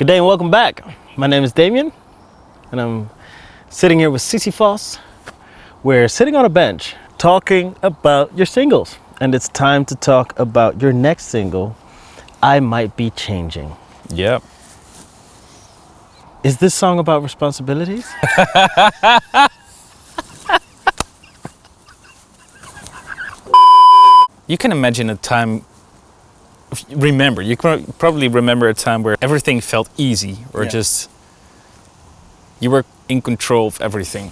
Good day and welcome back. My name is Damien and I'm sitting here with Sisy Fos. We're sitting on a bench talking about your singles, and it's time to talk about your next single, I Might Be Changing. Yep. Is this song about responsibilities? You can imagine a time, you can probably remember a time where everything felt easy or just you were in control of everything,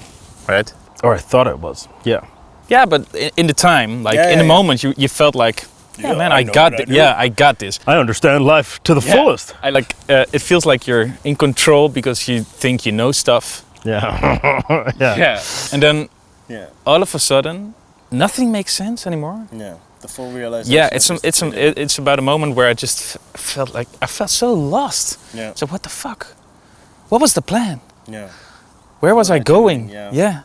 right? Or I thought it was, yeah. Yeah, but in the time, in the moment, you felt like, man, I got this. Yeah, I got this. I understand life to the fullest. It feels like you're in control because you think you know stuff. Yeah. Yeah. And then all of a sudden, nothing makes sense anymore. Yeah. The full realization. Yeah, it's about a moment where I just felt like I felt so lost. Yeah. So what the fuck? What was the plan? Yeah. Where was I going? Yeah.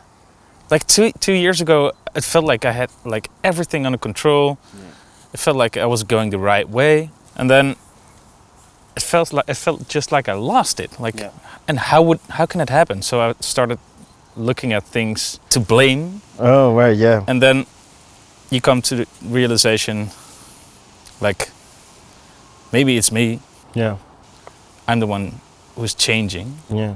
Like two years ago, it felt like I had like everything under control. Yeah. It felt like I was going the right way, and then it felt just like I lost it. And how can it happen? So I started looking at things to blame. Oh, right, yeah. And then you come to the realization, like, maybe it's me. Yeah. I'm the one who's changing. Yeah.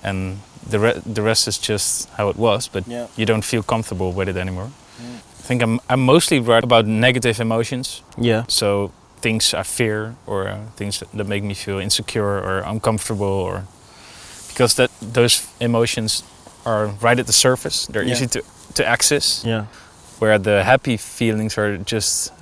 And the rest is just how it was, but you don't feel comfortable with it anymore. Mm. I think I'm mostly write about negative emotions. Yeah. So things I fear, or things that make me feel insecure or uncomfortable, or because those emotions are right at the surface. They're easy to access. Yeah. Where the happy feelings are just,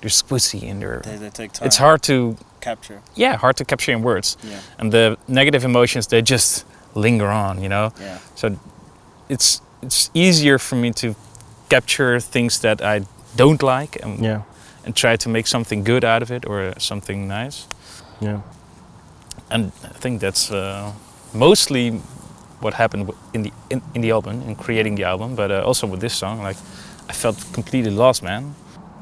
they're squishy and they take time. it's hard to capture. Yeah, hard to capture in words. Yeah. And the negative emotions, they just linger on, you know? Yeah. So it's easier for me to capture things that I don't like and try to make something good out of it or something nice. Yeah. And I think that's mostly what happened in the album, in creating the album, but also with this song, like I felt completely lost, man.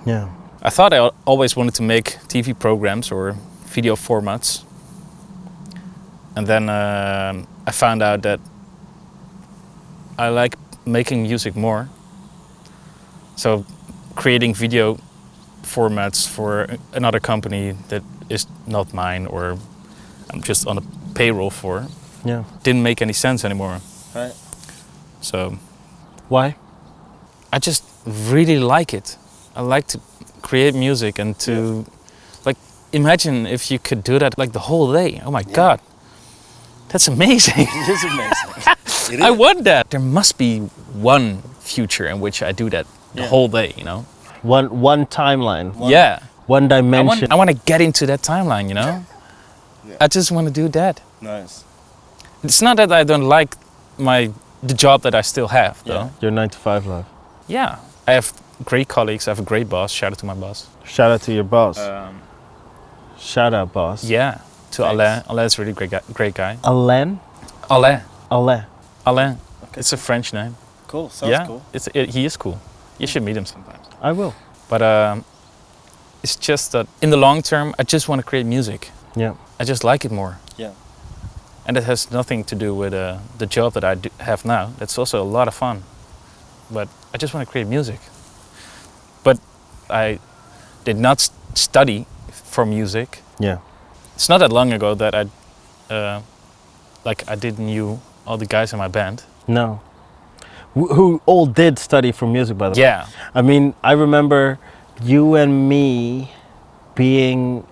Yeah. I thought I always wanted to make TV programs or video formats, and then I found out that I like making music more. So creating video formats for another company that is not mine or I'm just on a payroll for, didn't make any sense anymore. Right. So why? I just really like it. I like to create music and to imagine if you could do that like the whole day. Oh my God, that's amazing. It is amazing. I want that. There must be one future in which I do that the whole day, you know? One timeline. One dimension. I want to get into that timeline, you know? I just want to do that. Nice. It's not that I don't like the job that I still have, though. Your 9-to-5 life. Yeah. I have great colleagues. I have a great boss. Shout out to my boss. Shout out to your boss. Shout out, boss. Yeah. To Alain. Alain's a really great guy. Alain? Alain. Alain. Alain. Okay. It's a French name. Cool. Sounds cool. He is cool. You should meet him sometimes. I will. But it's just that in the long term, I just want to create music. Yeah. I just like it more. Yeah. And it has nothing to do with the job that I have now. That's also a lot of fun. But I just want to create music. But I did not study for music. Yeah. It's not that long ago that I didn't knew all the guys in my band. No. Who all did study for music, by the way. Yeah. I mean, I remember you and me being,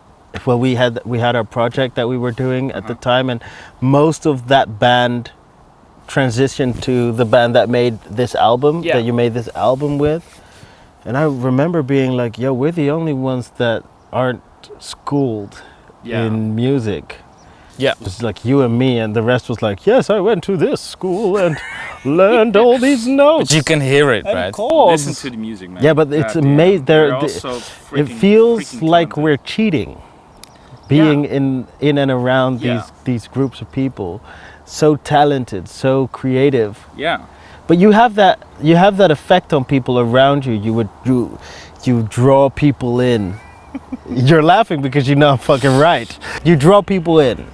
well, we had our project that we were doing at the time, and most of that band transitioned to the band that made this album, that you made this album with. And I remember being like, yo, we're the only ones that aren't schooled in music. Yeah. It's like you and me, and the rest was like, yes, I went to this school and learned all these notes. But you can hear it, right? Listen to the music, man. Yeah, but it's amazing. It feels like we're cheating, being in and around these groups of people, so talented, so creative. Yeah. But you have that effect on people around you. You draw people in You're laughing because you know I'm fucking right. You draw people in.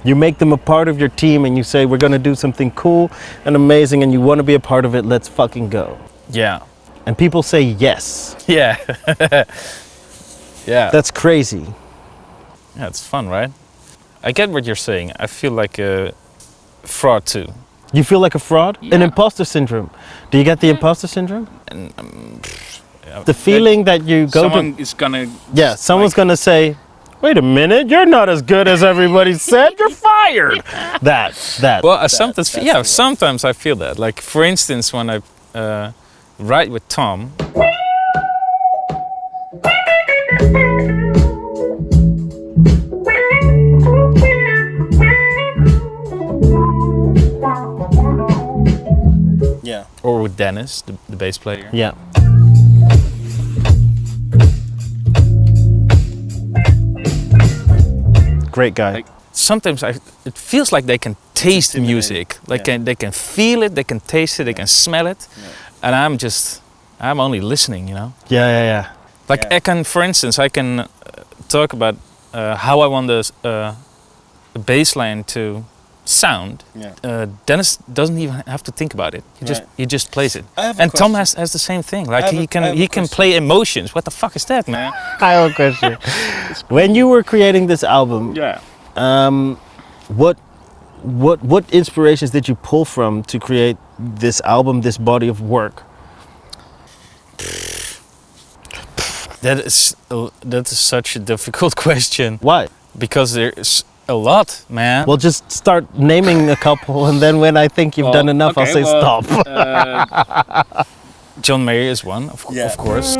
You make them a part of your team and you say, we're gonna do something cool and amazing and you wanna be a part of it, let's fucking go. Yeah. And people say yes. Yeah. Yeah. That's crazy. Yeah, it's fun, right? I get what you're saying. I feel like a fraud too. You feel like a fraud? Yeah. An imposter syndrome. Do you get the imposter syndrome? And The feeling that you go Someone to... is gonna. Yeah, someone's gonna say, wait a minute, you're not as good as everybody said, you're fired. That. well, sometimes I feel that. Like for instance, when I write with Tom. Yeah. Or with Dennis, the bass player. Yeah. Great guy. Like- Sometimes it feels like they can taste intimidating. music. Like Yeah. they can feel it, they can taste it, they can smell it. Yeah. And I'm only listening, you know? Yeah. Like Yeah. for instance, I can talk about how I want the bass line to sound. Yeah. Dennis doesn't even have to think about it. He just plays it. I have a And Tom question. has the same thing. Like I have a he can question. play emotions. What the fuck is that, man? Yeah. I have a question. When you were creating this album, Yeah. what inspirations did you pull from to create this album, this body of work? That is such a difficult question Why? because there's a lot, man. Well, just start naming a couple, and then when I think you've done enough, I'll say stop. John Mayer is one, of Yeah. course.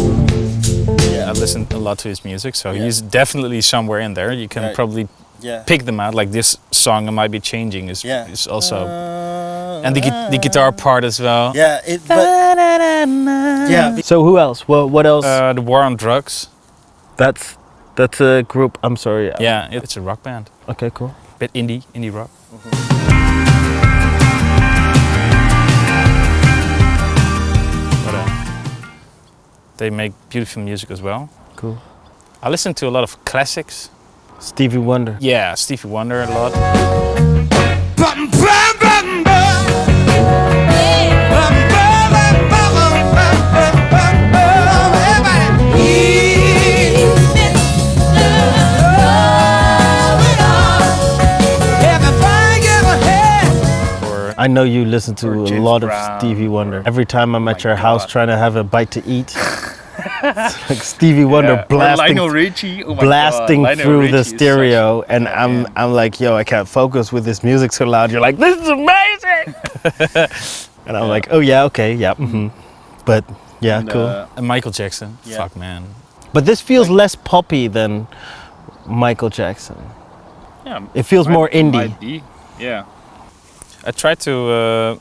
I listen a lot to his music, so Yeah. he's definitely somewhere in there. You can Right. probably Yeah. pick them out. Like this song, "I Might Be Changing" is also, and the guitar part as well. Yeah. Yeah. So who else? Well, what else? The War on Drugs. That's a group. I'm sorry. Yeah, it's a rock band. Okay, cool. Bit indie rock. But they make beautiful music as well. Cool. I listen to a lot of classics. Stevie Wonder. Yeah, Stevie Wonder a lot. Or I know you listen to Or a James lot Brown, of Stevie Wonder. or- Every time I'm at my your house God. trying to have a bite to eat, it's like Stevie Wonder Or blasting, Lionel Richie. Oh my blasting God. Lionel through Richie the is such- stereo, and Oh, I'm man. I'm like, yo, I can't focus with this music so loud. You're like, this is amazing, and I'm like, oh yeah, okay, yeah, but yeah, And, cool. and Michael Jackson. Yeah. Fuck, man. But this feels less poppy than Michael Jackson. Yeah. It feels more indie. Might be. Yeah. I try to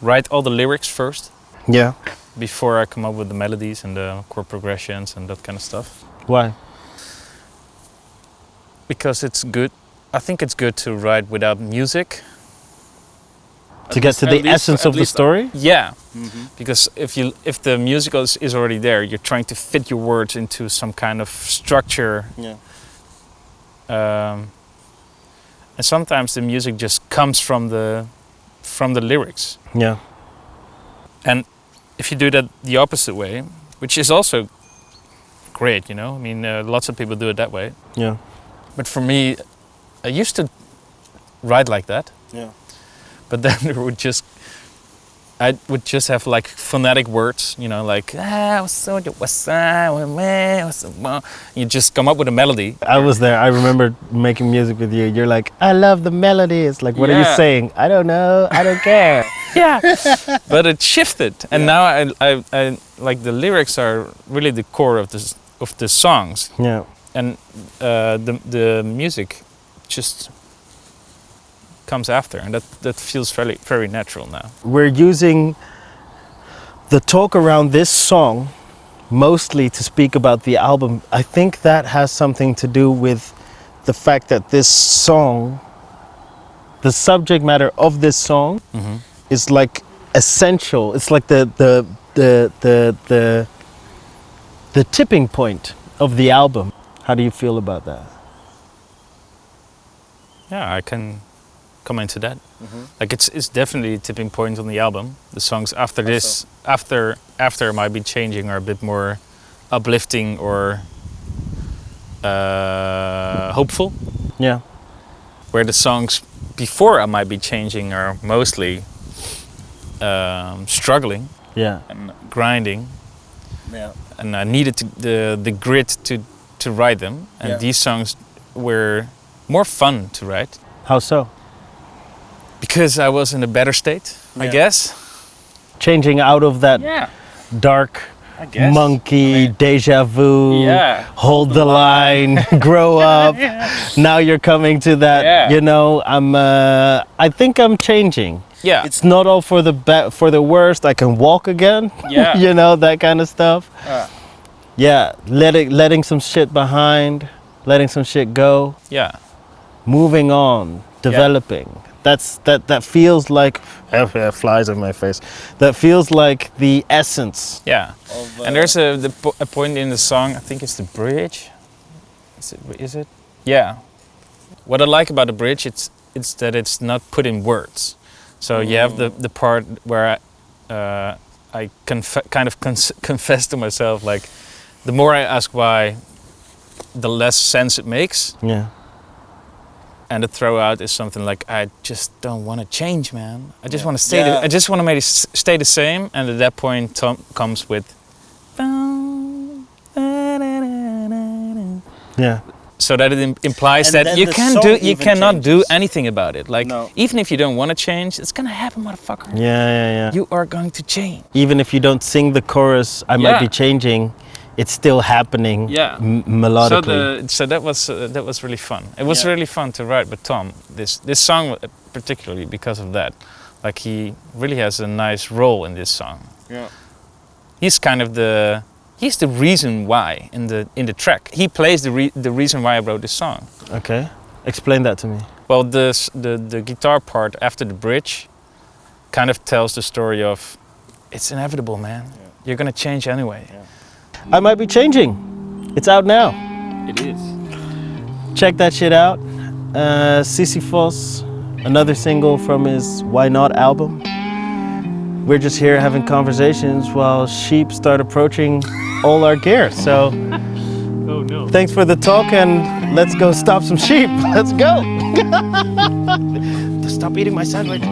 write all the lyrics first Yeah. before I come up with the melodies and the chord progressions and that kind of stuff. Why? Because it's good. I think it's good to write without music. To get to the essence of the story? Yeah, Mm-hmm. because if the music is already there, you're trying to fit your words into some kind of structure. Yeah. And sometimes the music just comes from the lyrics. Yeah. And if you do that the opposite way, which is also great, you know, I mean, lots of people do it that way. Yeah. But for me, I used to write like that, Yeah. but then I would just have like phonetic words, you know, like you just come up with a melody. I was there. I remember making music with you. You're like, I love the melody. It's like, what are you Yeah. saying? I don't know. I don't care. Yeah, but it shifted, and now I like the lyrics are really the core of the songs, Yeah. and the music just comes after, and that feels very natural now. We're using the talk around this song, mostly to speak about the album, I think that has something to do with the fact that this song, the subject matter of this song, is like essential. It's like the tipping point of the album. How do you feel about that? Yeah, I can come into that. Like it's definitely a tipping point on the album. The songs after this, after might be changing, are a bit more uplifting or hopeful. Yeah. Where the songs before I might be changing are mostly struggling, Yeah. and grinding, Yeah. and I needed the grit to write them. And Yeah. these songs were more fun to write How so? because I was in a better state, I Yeah. guess. Changing out of that Yeah. dark I guess. monkey, deja vu, Yeah. hold the line, grow up. Now you're coming to that, Yeah. you know, I think I'm changing. Yeah, It's not all for the worst. I can walk again. Yeah. You know, that kind of stuff. Yeah. Yeah, letting some shit behind, letting some shit go, yeah, moving on, developing. That feels like flies in my face. That feels like the essence. yeah. And there's a point in the song, I think it's the bridge. Is it? Yeah. What I like about the bridge, it's that it's not put in words. So you have the part where I confess to myself, like, the more I ask why, the less sense it makes. Yeah. And the throw out is something like, I just don't want to change, man. I just want to stay. Yeah. I just want to stay the same. And at that point, Tom comes with. Yeah. So that it implies And that then you the can song do, you even cannot do changes. anything about it. Like, No. even if you don't want to change, it's gonna happen, motherfucker. Yeah. You are going to change. Even if you don't sing the chorus, I might Yeah. be changing. It's still happening. Yeah. Melodically. So that was really fun. It was Yeah. really fun to write with Tom. This song particularly because of that. Like, he really has a nice role in this song. Yeah. He's kind of he's the reason why in the track. He plays the reason why I wrote this song. Okay. Explain that to me. Well, the guitar part after the bridge kind of tells the story of, it's inevitable, man. You're gonna change anyway. I might be changing. It's out now. It is. Check that shit out. Sisy Fos, another single from his Why Not album. We're just here having conversations while sheep start approaching all our gear. So Oh no. thanks for the talk, and let's go stop some sheep. Let's go. Stop eating my sandwich.